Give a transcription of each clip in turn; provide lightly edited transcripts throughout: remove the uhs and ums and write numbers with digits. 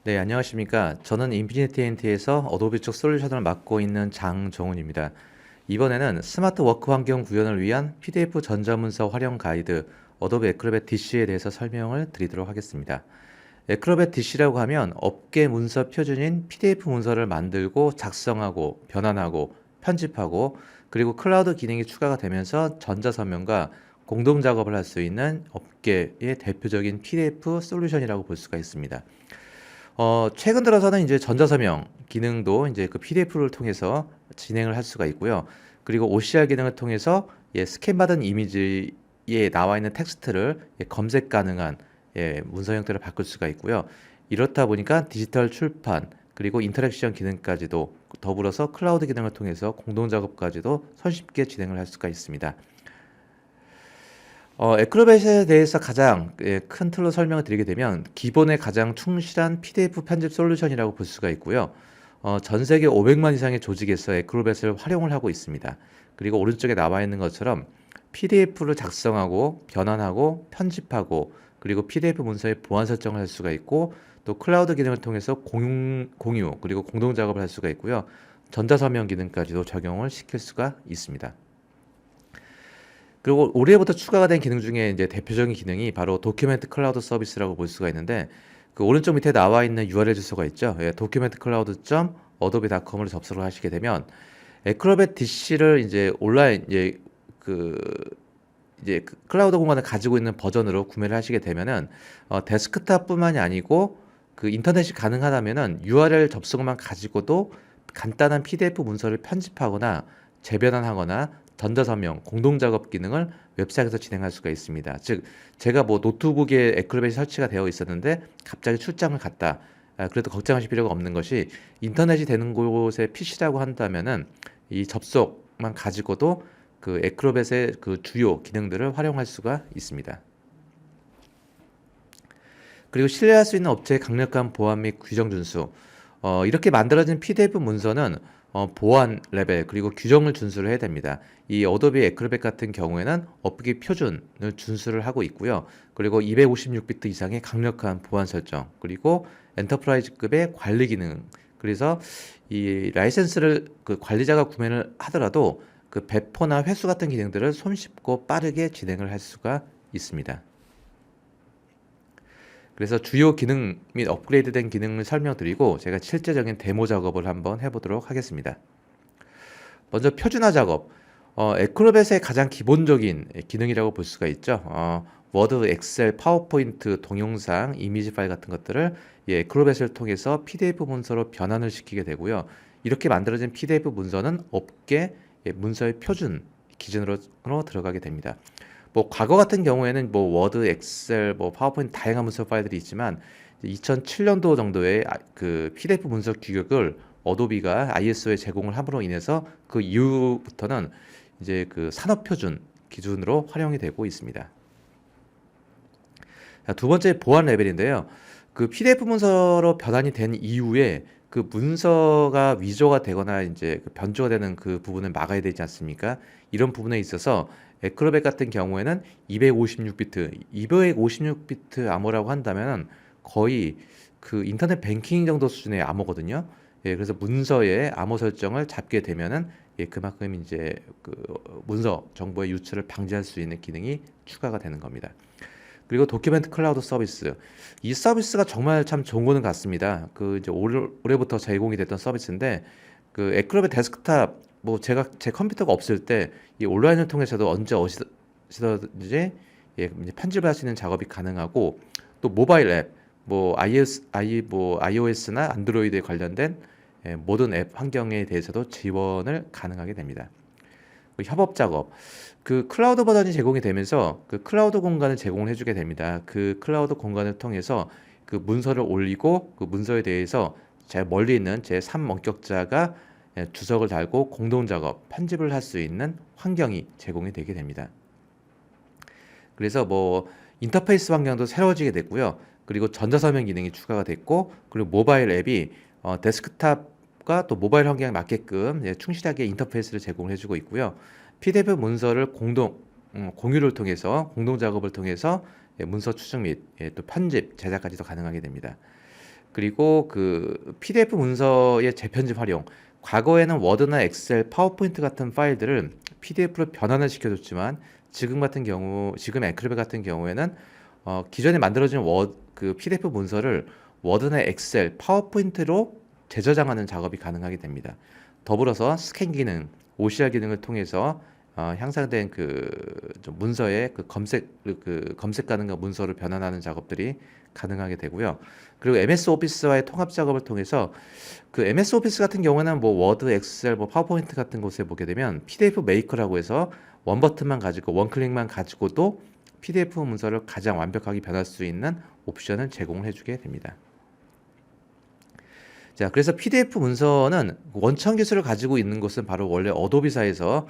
네, 안녕하십니까. 저는 인피니티 엔티에서 어도비 쪽 솔루션을 맡고 있는 장정훈입니다. 이번에는 스마트 워크 환경 구현을 위한 PDF 전자문서 활용 가이드 어도비 애크로벳 DC에 대해서 설명을 드리도록 하겠습니다. 애크로벳 DC라고 하면 업계 문서 표준인 PDF 문서를 만들고 작성하고 변환하고 편집하고 그리고 클라우드 기능이 추가가 되면서 전자서명과 공동 작업을 할 수 있는 업계의 대표적인 PDF 솔루션이라고 볼 수가 있습니다. 최근 들어서는 이제 전자서명 기능도 이제 그 PDF를 통해서 진행을 할 수가 있고요. 그리고 OCR 기능을 통해서 스캔받은 이미지에 나와 있는 텍스트를 검색 가능한 문서 형태로 바꿀 수가 있고요. 이렇다 보니까 디지털 출판 그리고 인터랙션 기능까지도 더불어서 클라우드 기능을 통해서 공동 작업까지도 손쉽게 진행을 할 수가 있습니다. 애크로벳에 대해서 가장 큰 틀로 설명을 드리게 되면 기본에 가장 충실한 PDF 편집 솔루션이라고 볼 수가 있고요. 전 세계 500만 이상의 조직에서 애크로벳을 활용을 하고 있습니다. 그리고 오른쪽에 나와 있는 것처럼 PDF를 작성하고 변환하고 편집하고 그리고 PDF 문서에 보안 설정을 할 수가 있고 또 클라우드 기능을 통해서 공유 그리고 공동 작업을 할 수가 있고요. 전자서명 기능까지도 적용을 시킬 수가 있습니다. 그리고 올해부터 추가가 된 기능 중에 이제 대표적인 기능이 바로 도큐멘트 클라우드 서비스라고 볼 수가 있는데 그 오른쪽 밑에 나와 있는 URL 주소가 있죠. 도큐멘트 클라우드.adobe.com으로 접속을 하시게 되면 애크로벳 DC를 이제 온라인 그 이제 클라우드 공간을 가지고 있는 버전으로 구매를 하시게 되면은 데스크탑뿐만이 아니고 그 인터넷이 가능하다면은 URL 접속만 가지고도 간단한 PDF 문서를 편집하거나 재변환하거나 전자서명, 공동작업 기능을 웹사이트에서 진행할 수가 있습니다. 즉, 제가 뭐 노트북에 애크로벳이 설치가 되어 있었는데 갑자기 출장을 갔다. 그래도 걱정하실 필요가 없는 것이 인터넷이 되는 곳에 PC라고 한다면은 이 접속만 가지고도 그 애크로벳의 그 주요 기능들을 활용할 수가 있습니다. 그리고 신뢰할 수 있는 업체의 강력한 보안 및 규정 준수. 이렇게 만들어진 PDF 문서는 보안 레벨 그리고 규정을 준수를 해야 됩니다. 이 어도비 애크로벳 같은 경우에는 업계 표준을 준수를 하고 있고요. 그리고 256비트 이상의 강력한 보안 설정 그리고 엔터프라이즈급의 관리 기능. 그래서 이 라이센스를 그 관리자가 구매를 하더라도 그 배포나 회수 같은 기능들을 손쉽고 빠르게 진행을 할 수가 있습니다. 그래서 주요 기능 및 업그레이드된 기능을 설명드리고 제가 실제적인 데모 작업을 한번 해보도록 하겠습니다. 먼저 표준화 작업. 애크로벳의 가장 기본적인 기능이라고 볼 수가 있죠. 워드, 엑셀, 파워포인트, 동영상, 이미지 파일 같은 것들을 애크로벳을 통해서 PDF 문서로 변환을 시키게 되고요. 이렇게 만들어진 PDF 문서는 업계 문서의 표준 기준으로 들어가게 됩니다. 뭐 과거 같은 경우에는 뭐 워드, 엑셀, 뭐 파워포인트 다양한 문서 파일들이 있지만 2007년도 정도에 그 PDF 문서 규격을 어도비가 ISO에 제공을 함으로 인해서 그 이후부터는 이제 그 산업 표준 기준으로 활용이 되고 있습니다. 자, 두 번째 보안 레벨인데요. 그 PDF 문서로 변환이 된 이후에 그 문서가 위조가 되거나 이제 그 변조가 되는 그 부분을 막아야 되지 않습니까? 이런 부분에 있어서 애크로벳 같은 경우에는 256비트, 256비트 암호라고 한다면 거의 그 인터넷 뱅킹 정도 수준의 암호거든요. 그래서 문서의 암호 설정을 잡게 되면은 그만큼 이제 그 문서 정보의 유출을 방지할 수 있는 기능이 추가가 되는 겁니다. 그리고 도큐멘트 클라우드 서비스. 이 서비스가 정말 참 좋은 거는 같습니다. 그 이제 올해부터 제공이 됐던 서비스인데 그 애크로벳 데스크탑 뭐 제가 제 컴퓨터가 없을 때 이 온라인을 통해서도 언제 어디서든지 이제 편집을 할 수 있는 작업이 가능하고 또 모바일 앱 뭐 iOS나 안드로이드에 관련된 모든 앱 환경에 대해서도 지원을 가능하게 됩니다. 그 협업 작업. 그 클라우드 버전이 제공이 되면서 그 클라우드 공간을 제공을 해주게 됩니다. 그 클라우드 공간을 통해서 그 문서를 올리고 그 문서에 대해서 제 멀리 있는 제 3원격자가 주석을 달고 공동 작업, 편집을 할 수 있는 환경이 제공이 되게 됩니다. 그래서 뭐 인터페이스 환경도 새로워지게 됐고요. 그리고 전자서명 기능이 추가가 됐고 그리고 모바일 앱이 데스크탑과 또 모바일 환경에 맞게끔 충실하게 인터페이스를 제공을 해주고 있고요. PDF 문서를 공유를 통해서 공동 작업을 통해서 문서 추적 및 또 편집, 제작까지도 가능하게 됩니다. 그리고 그 PDF 문서의 재편집 활용. 과거에는 워드나 엑셀, 파워포인트 같은 파일들을 PDF로 변환을 시켜줬지만 지금 애크로벳 같은 경우에는 기존에 만들어진 그 PDF 문서를 워드나 엑셀, 파워포인트로 재저장하는 작업이 가능하게 됩니다. 더불어서 스캔 기능, OCR 기능을 통해서 향상된 좀 문서의 검색 가능한 문서를 변환하는 작업들이 가능하게 되고요. 그리고 MS 오피스와의 통합 작업을 통해서 그 MS 오피스 같은 경우는 뭐 워드, 엑셀, 뭐 파워포인트 같은 곳에 보게 되면 PDF 메이커라고 해서 원 버튼만 가지고 원 클릭만 가지고도 PDF 문서를 가장 완벽하게 변할 수 있는 옵션을 제공을 해주게 됩니다. 자, 그래서 PDF 문서는 원천 기술을 가지고 있는 곳은 바로 원래 어도비사에서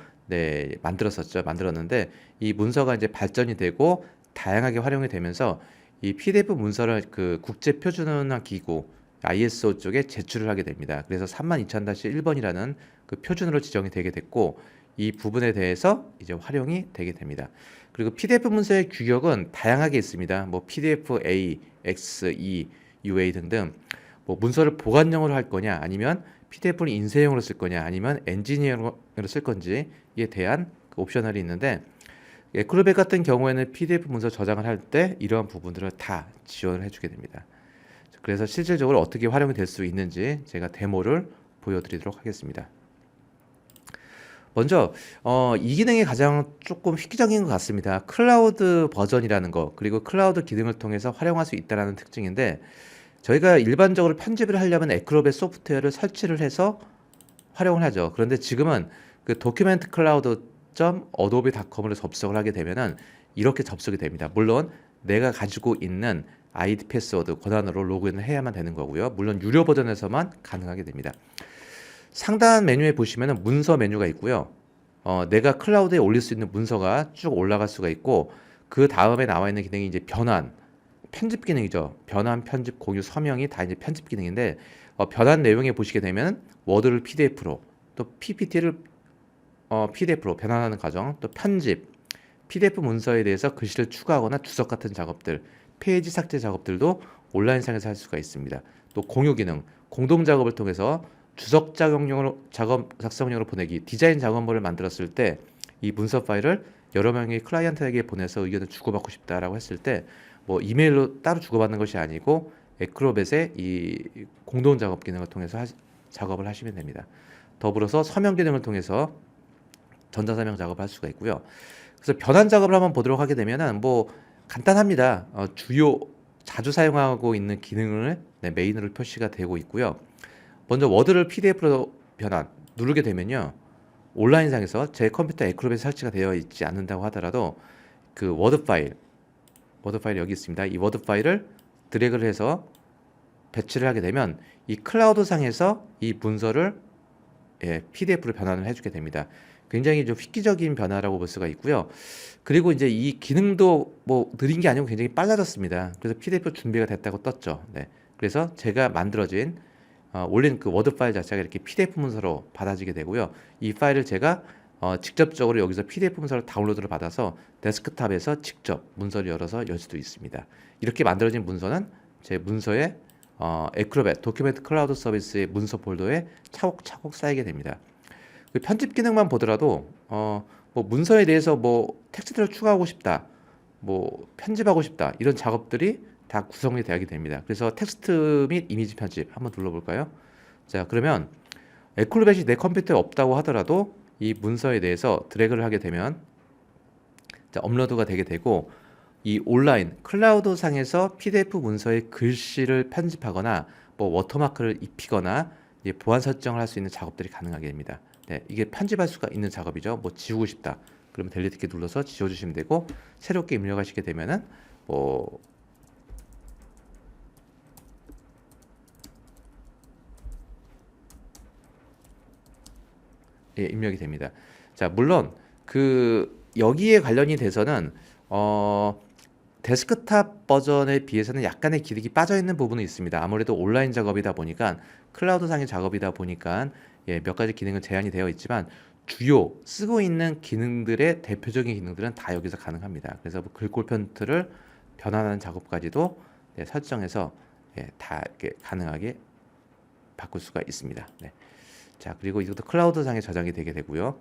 만들었는데 이 문서가 이제 발전이 되고 다양하게 활용이 되면서 이 PDF 문서를 그 국제 표준화 기구 ISO 쪽에 제출을 하게 됩니다. 그래서 32000-1번이라는 그 표준으로 지정이 되게 됐고 이 부분에 대해서 이제 활용이 되게 됩니다. 그리고 PDF 문서의 규격은 다양하게 있습니다. 뭐 PDF A, X, E, UA 등등. 뭐 문서를 보관용으로 할 거냐 아니면 PDF를 인쇄용으로 쓸 거냐 아니면 엔지니어링으로 쓸 건지에 대한 그 옵셔널이 있는데 애크로벳 같은 경우에는 PDF 문서 저장을 할 때 이러한 부분들을 다 지원을 해주게 됩니다. 그래서 실질적으로 어떻게 활용이 될 수 있는지 제가 데모를 보여드리도록 하겠습니다. 먼저 이 기능이 가장 조금 획기적인 것 같습니다. 클라우드 버전이라는 거 그리고 클라우드 기능을 통해서 활용할 수 있다는 특징인데 저희가 일반적으로 편집을 하려면 애크로벳 소프트웨어를 설치를 해서 활용을 하죠. 그런데 지금은 그 도큐멘트 클라우드.adobe.com으로 접속을 하게 되면은 이렇게 접속이 됩니다. 물론 내가 가지고 있는 아이디 패스워드 권한으로 로그인을 해야만 되는 거고요. 물론 유료 버전에서만 가능하게 됩니다. 상단 메뉴에 보시면은 문서 메뉴가 있고요. 내가 클라우드에 올릴 수 있는 문서가 쭉 올라갈 수가 있고 그 다음에 나와 있는 기능이 이제 변환, 편집 기능이죠. 변환, 편집, 공유, 서명이 다 이제 편집 기능인데 변환 내용에 보시게 되면 워드를 PDF로 또 PPT를 PDF로 변환하는 과정, 또 편집, PDF 문서에 대해서 글씨를 추가하거나 주석 같은 작업들, 페이지 삭제 작업들도 온라인상에서 할 수가 있습니다. 또 공유 기능, 공동 작업을 통해서 주석 작성용으로 보내기, 디자인 작업물을 만들었을 때 이 문서 파일을 여러 명의 클라이언트에게 보내서 의견을 주고받고 싶다라고 했을 때 뭐 이메일로 따로 주고받는 것이 아니고 애크로벳의 이 공동 작업 기능을 통해서 작업을 하시면 됩니다. 더불어서 서명 기능을 통해서 전자서명 작업을 할 수가 있고요. 그래서 변환 작업을 한번 보도록 하게 되면은 뭐 간단합니다. 자주 사용하고 있는 기능을 메인으로 표시가 되고 있고요. 먼저 워드를 PDF로 변환 누르게 되면요. 온라인상에서 제 컴퓨터 애크로벳 설치가 되어 있지 않는다고 하더라도 그 워드 파일 여기 있습니다. 이 워드 파일을 드래그를 해서 배치를 하게 되면 이 클라우드 상에서 이 문서를 PDF로 변환을 해주게 됩니다. 굉장히 좀 획기적인 변화라고 볼 수가 있고요. 그리고 이제 이 기능도 뭐 느린 게 아니고 굉장히 빨라졌습니다. 그래서 PDF 준비가 됐다고 떴죠. 네. 그래서 제가 만들어진 올린 그 워드 파일 자체가 이렇게 PDF 문서로 받아지게 되고요. 이 파일을 제가 직접적으로 여기서 PDF 문서를 다운로드를 받아서 데스크탑에서 직접 문서를 열어서 열 수도 있습니다. 이렇게 만들어진 문서는 제 문서에 애크로벳 도큐멘트 클라우드 서비스의 문서 폴더에 차곡차곡 쌓이게 됩니다. 그 편집 기능만 보더라도 뭐 문서에 대해서 뭐 텍스트를 추가하고 싶다, 뭐 편집하고 싶다 이런 작업들이 다 구성이 되게 됩니다. 그래서 텍스트 및 이미지 편집 한번 눌러볼까요? 자, 그러면 애크로벳이 내 컴퓨터에 없다고 하더라도 이 문서에 대해서 드래그를 하게 되면 자, 업로드가 되게 되고 이 온라인 클라우드 상에서 PDF 문서의 글씨를 편집하거나 뭐 워터마크를 입히거나 보안 설정을 할 수 있는 작업들이 가능하게 됩니다. 네, 이게 편집할 수가 있는 작업이죠. 뭐 지우고 싶다. 그러면 델리트 키 눌러서 지워주시면 되고 새롭게 입력하시게 되면은 뭐 입력이 됩니다. 자, 물론 여기에 관련이 돼서는 데스크탑 버전에 비해서는 약간의 기능이 빠져 있는 부분이 있습니다. 아무래도 온라인 작업이다 보니까 클라우드 상의 작업이다 보니까 몇 가지 기능은 제한이 되어 있지만 주요 쓰고 있는 기능들의 대표적인 기능들은 다 여기서 가능합니다. 그래서 글꼴 폰트를 변환하는 작업까지도 설정해서 예, 다 이렇게 가능하게 바꿀 수가 있습니다. 네. 자, 그리고 이것도 클라우드상에 저장이 되게 되고요.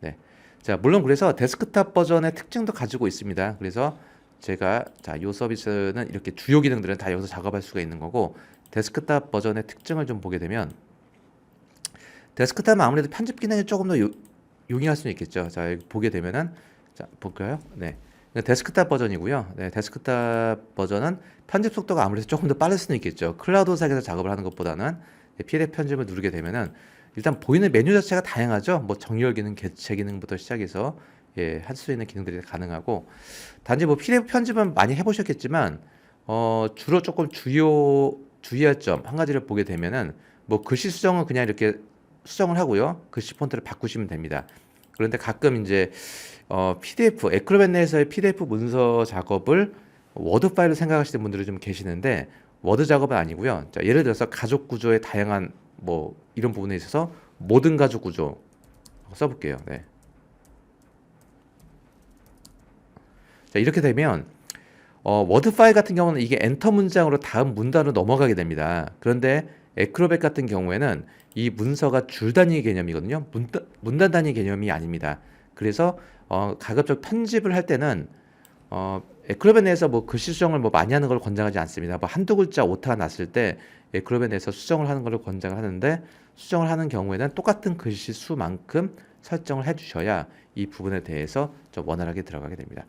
네. 자, 물론 그래서 데스크탑 버전의 특징도 가지고 있습니다. 그래서 제가 자, 이 서비스는 이렇게 주요 기능들은 다 여기서 작업할 수가 있는 거고, 데스크탑 버전의 특징을 좀 보게 되면 데스크탑은 아무래도 편집 기능이 조금 더 용이할 수는 있겠죠. 자, 여기 보게 되면은 자, 볼까요? 네. 데스크탑 버전이고요. 네, 데스크탑 버전은 편집 속도가 아무래도 조금 더 빠를 수는 있겠죠. 클라우드상에서 작업을 하는 것보다는 PDF 편집을 누르게 되면은 일단 보이는 메뉴 자체가 다양하죠. 뭐 정렬 기능, 개체 기능부터 시작해서 예, 할 수 있는 기능들이 가능하고, 단지 뭐 PDF 편집은 많이 해보셨겠지만 주로 조금 주의할 점 한 가지를 보게 되면은 뭐 글씨 수정은 그냥 이렇게 수정을 하고요. 글씨 폰트를 바꾸시면 됩니다. 그런데 가끔 이제 PDF, 애크로벳 내에서의 PDF 문서 작업을 워드 파일로 생각하시는 분들이 좀 계시는데, 워드 작업은 아니고요. 자, 예를 들어서 가족 구조의 다양한 뭐 이런 부분에 있어서 모든 가족 구조 써볼게요. 네. 자, 이렇게 되면 워드 파일 같은 경우는 이게 엔터 문장으로 다음 문단으로 넘어가게 됩니다. 그런데 애크로벳 같은 경우에는 이 문서가 줄 단위 개념이거든요. 문단 단위 개념이 아닙니다. 그래서 가급적 편집을 할 때는 애크로벳 내에서 뭐 글씨 수정을 뭐 많이 하는 걸 권장하지 않습니다. 뭐 한두 글자 오타가 났을 때 애크로벳 내에서 수정을 하는 걸 권장을 하는데, 수정을 하는 경우에는 똑같은 글씨 수만큼 설정을 해주셔야 이 부분에 대해서 좀 원활하게 들어가게 됩니다.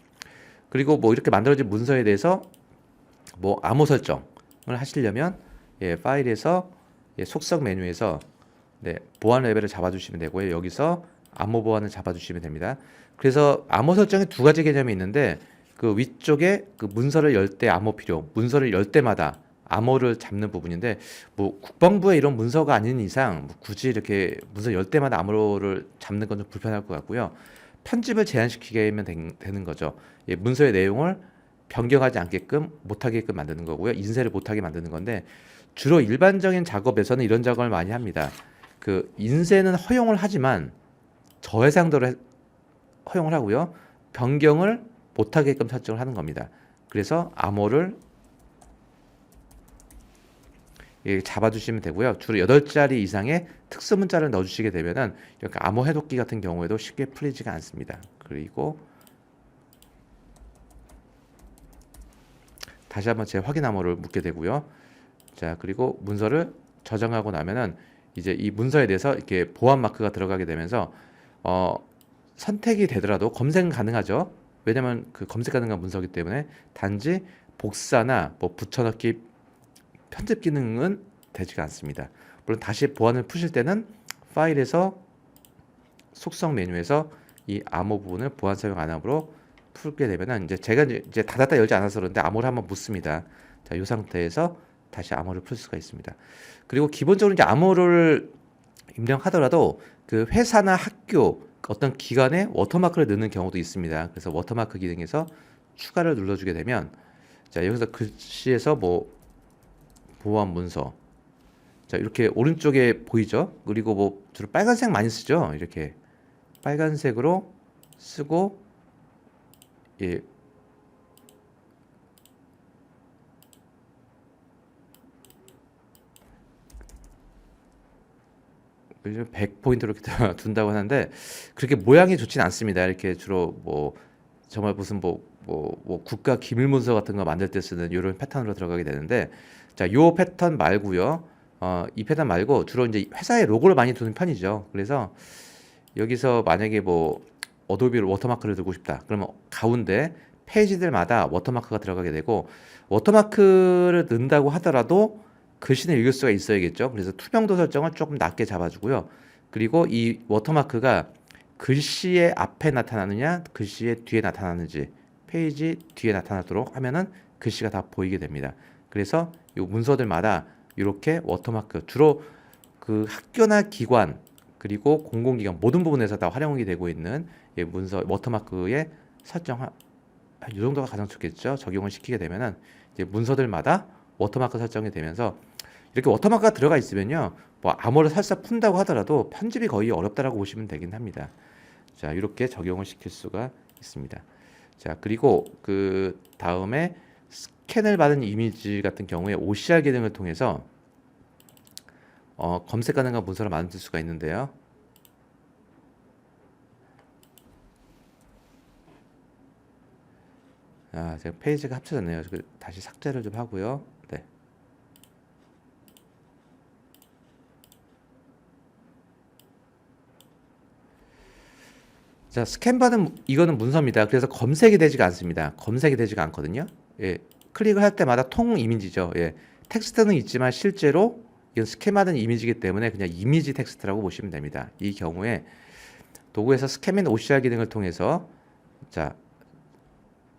그리고 뭐 이렇게 만들어진 문서에 대해서 뭐 암호 설정을 하시려면 예, 파일에서 예, 속성 메뉴에서 네, 보안 레벨을 잡아주시면 되고요. 여기서 암호 보안을 잡아주시면 됩니다. 그래서 암호 설정에 두 가지 개념이 있는데, 그 위쪽에 그 문서를 열 때 암호 필요, 문서를 열 때마다 암호를 잡는 부분인데, 뭐 국방부에 이런 문서가 아닌 이상 뭐 굳이 이렇게 문서 열 때마다 암호를 잡는 건 좀 불편할 것 같고요. 편집을 제한시키게 하면 되는 거죠. 예, 문서의 내용을 변경하지 않게끔 못하게끔 만드는 거고요. 인쇄를 못하게 만드는 건데, 주로 일반적인 작업에서는 이런 작업을 많이 합니다. 그 인쇄는 허용을 하지만 저해상도를 허용을 하고요. 변경을 못하게끔 설정을 하는 겁니다. 그래서 암호를 잡아주시면 되고요. 주로 8자리 이상의 특수 문자를 넣어주시게 되면은 이렇게 암호 해독기 같은 경우에도 쉽게 풀리지가 않습니다. 그리고 다시 한번 제 확인 암호를 묻게 되고요. 자, 그리고 문서를 저장하고 나면은 이제 이 문서에 대해서 이렇게 보안 마크가 들어가게 되면서 선택이 되더라도 검색은 가능하죠. 왜냐면 그 검색 가능한 문서이기 때문에, 단지 복사나 뭐 붙여넣기 편집 기능은 되지가 않습니다. 물론 다시 보안을 푸실 때는 파일에서 속성 메뉴에서 이 암호 부분을 보안 사용 안 함으로 풀게 되면은, 이제 제가 이제 닫았다 열지 않아서 그런데 암호를 한번 묻습니다. 자, 이 상태에서 다시 암호를 풀 수가 있습니다. 그리고 기본적으로 이제 암호를 입력하더라도 그 회사나 학교 어떤 기관에 워터마크를 넣는 경우도 있습니다. 그래서 워터마크 기능에서 추가를 눌러주게 되면, 자, 여기서 글씨에서 뭐 보안 문서, 자, 이렇게 오른쪽에 보이죠? 그리고 뭐 주로 빨간색 많이 쓰죠? 이렇게 빨간색으로 쓰고, 예, 요즘 100포인트로 이렇게 둔다고 하는데, 그렇게 모양이 좋진 않습니다. 이렇게 주로 뭐 정말 무슨 뭐 국가 기밀 문서 같은 거 만들 때 쓰는 이런 패턴으로 들어가게 되는데, 자, 요 패턴 말고요. 이 패턴 말고 주로 이제 회사의 로고를 많이 두는 편이죠. 그래서 여기서 만약에 뭐 어도비 워터마크를 두고 싶다. 그러면 가운데 페이지들마다 워터마크가 들어가게 되고, 워터마크를 넣는다고 하더라도 글씨는 읽을 수가 있어야겠죠. 그래서 투명도 설정을 조금 낮게 잡아주고요. 그리고 이 워터마크가 글씨의 앞에 나타나느냐, 글씨의 뒤에 나타나는지, 페이지 뒤에 나타나도록 하면은 글씨가 다 보이게 됩니다. 그래서 이 문서들마다 이렇게 워터마크, 주로 그 학교나 기관 그리고 공공기관 모든 부분에서 다 활용이 되고 있는 문서 워터마크의 설정, 이 정도가 가장 좋겠죠. 적용을 시키게 되면은 이제 문서들마다 워터마크 설정이 되면서, 이렇게 워터마크가 들어가 있으면요, 뭐 암호를 살짝 푼다고 하더라도 편집이 거의 어렵다라고 보시면 되긴 합니다. 자, 이렇게 적용을 시킬 수가 있습니다. 자, 그리고 그 다음에 스캔을 받은 이미지 같은 경우에 OCR 기능을 통해서 검색 가능한 문서를 만들 수가 있는데요. 제가 페이지가 합쳐졌네요. 다시 삭제를 좀 하고요. 네. 자, 스캔 받은 이거는 문서입니다. 그래서 검색이 되지가 않습니다. 검색이 되지가 않거든요. 예, 클릭을 할 때마다 통 이미지죠. 예, 텍스트는 있지만 실제로 이건 스캔 받은 이미지이기 때문에 그냥 이미지 텍스트라고 보시면 됩니다. 이 경우에 도구에서 스캔 및 OCR 기능을 통해서 자,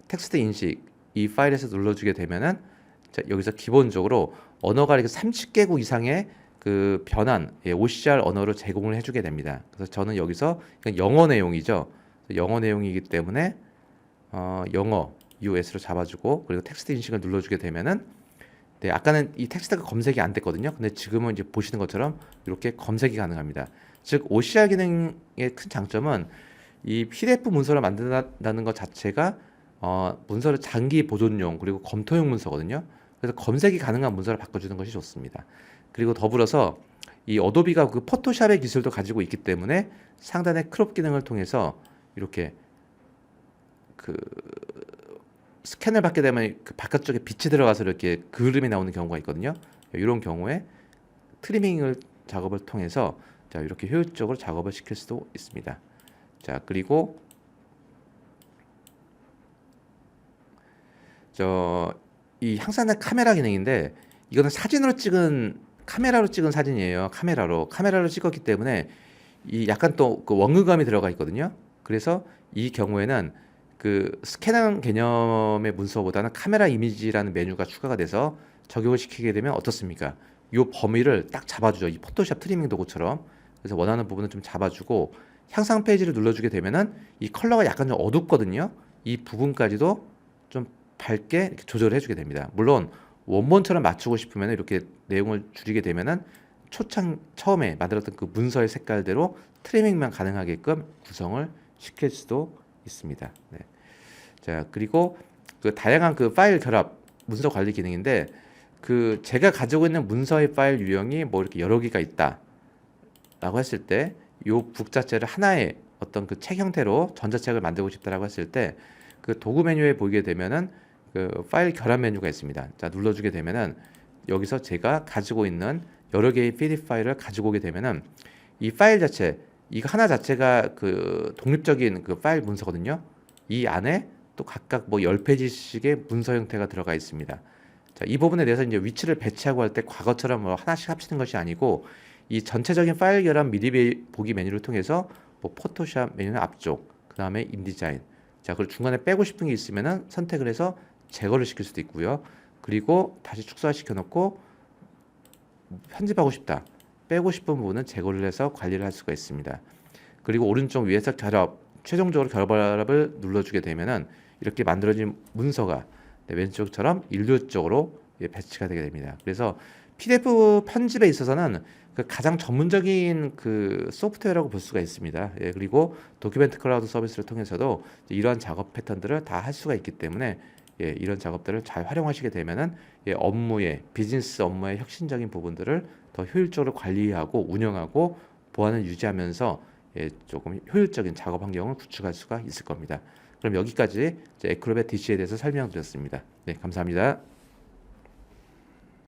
텍스트 인식 이 파일에서 눌러주게 되면은 자, 여기서 기본적으로 언어가 이렇게 30개국 이상의 그 변환 OCR 언어로 제공을 해주게 됩니다. 그래서 저는 여기서 영어 내용이죠. 영어 내용이기 때문에 영어 US로 잡아주고 그리고 텍스트 인식을 눌러주게 되면은 네, 아까는 이 텍스트가 검색이 안 됐거든요. 근데 지금은 이제 보시는 것처럼 이렇게 검색이 가능합니다. 즉 OCR 기능의 큰 장점은 이 PDF 문서를 만든다는 것 자체가 문서를 장기 보존용 그리고 검토용 문서거든요. 그래서 검색이 가능한 문서를 바꿔주는 것이 좋습니다. 그리고 더불어서 이 어도비가 그 포토샵의 기술도 가지고 있기 때문에 상단의 크롭 기능을 통해서 이렇게 그 스캔을 받게 되면 그 바깥쪽에 빛이 들어가서 이렇게 그림이 나오는 경우가 있거든요. 이런 경우에 트리밍을 작업을 통해서 자, 이렇게 효율적으로 작업을 시킬 수도 있습니다. 자, 그리고 이 향상된 카메라 기능인데 이거는 사진으로 찍은 카메라로 찍은 사진이에요. 카메라로 찍었기 때문에 이 약간 또 그 원근감이 들어가 있거든요. 그래서 이 경우에는 그 스캔한 개념의 문서보다는 카메라 이미지라는 메뉴가 추가가 돼서 적용을 시키게 되면 어떻습니까? 이 범위를 딱 잡아주죠. 이 포토샵 트리밍 도구처럼. 그래서 원하는 부분을 좀 잡아주고 향상 페이지를 눌러주게 되면은 이 컬러가 약간 좀 어둡거든요. 이 부분까지도 좀 밝게 이렇게 조절을 해주게 됩니다. 물론 원본처럼 맞추고 싶으면 이렇게 내용을 줄이게 되면은 처음에 만들었던 그 문서의 색깔대로 트리밍만 가능하게끔 구성을 시킬 수도 있습니다. 네. 자, 그리고 그 다양한 그 파일 결합 문서 관리 기능인데 그 제가 가지고 있는 문서의 파일 유형이 뭐 이렇게 여러 개가 있다라고 했을 때 요 북 자체를 하나의 어떤 그 책 형태로 전자책을 만들고 싶다라고 했을 때 그 도구 메뉴에 보이게 되면은 그 파일 결합 메뉴가 있습니다. 자, 눌러주게 되면은 여기서 제가 가지고 있는 여러 개의 PDF 파일을 가지고 오게 되면은 이 파일 자체 이거 하나 자체가 그 독립적인 그 파일 문서거든요. 이 안에 또 각각 뭐 10페이지씩의 문서 형태가 들어가 있습니다. 자, 이 부분에 대해서 이제 위치를 배치하고 할 때 과거처럼 뭐 하나씩 합치는 것이 아니고 이 전체적인 파일 결합 미리 보기 메뉴를 통해서 뭐 포토샵 메뉴는 앞쪽, 그 다음에 인디자인. 자, 그리고 중간에 빼고 싶은 게 있으면은 선택을 해서 제거를 시킬 수도 있고요. 그리고 다시 축소시켜 놓고 편집하고 싶다. 빼고 싶은 부분은 제거를 해서 관리를 할 수가 있습니다. 그리고 오른쪽 위에서 최종적으로 결합을 눌러주게 되면은 이렇게 만들어진 문서가 왼쪽처럼 일률적으로 배치가 되게 됩니다. 그래서 PDF 편집에 있어서는 그 가장 전문적인 그 소프트웨어라고 볼 수가 있습니다. 그리고 도큐멘트 클라우드 서비스를 통해서도 이러한 작업 패턴들을 다 할 수가 있기 때문에 이런 작업들을 잘 활용하시게 되면은 비즈니스 업무의 혁신적인 부분들을 더 효율적으로 관리하고 운영하고 보안을 유지하면서 조금 효율적인 작업 환경을 구축할 수가 있을 겁니다. 그럼 여기까지 에크로벳 DC에 대해서 설명드렸습니다. 네, 감사합니다.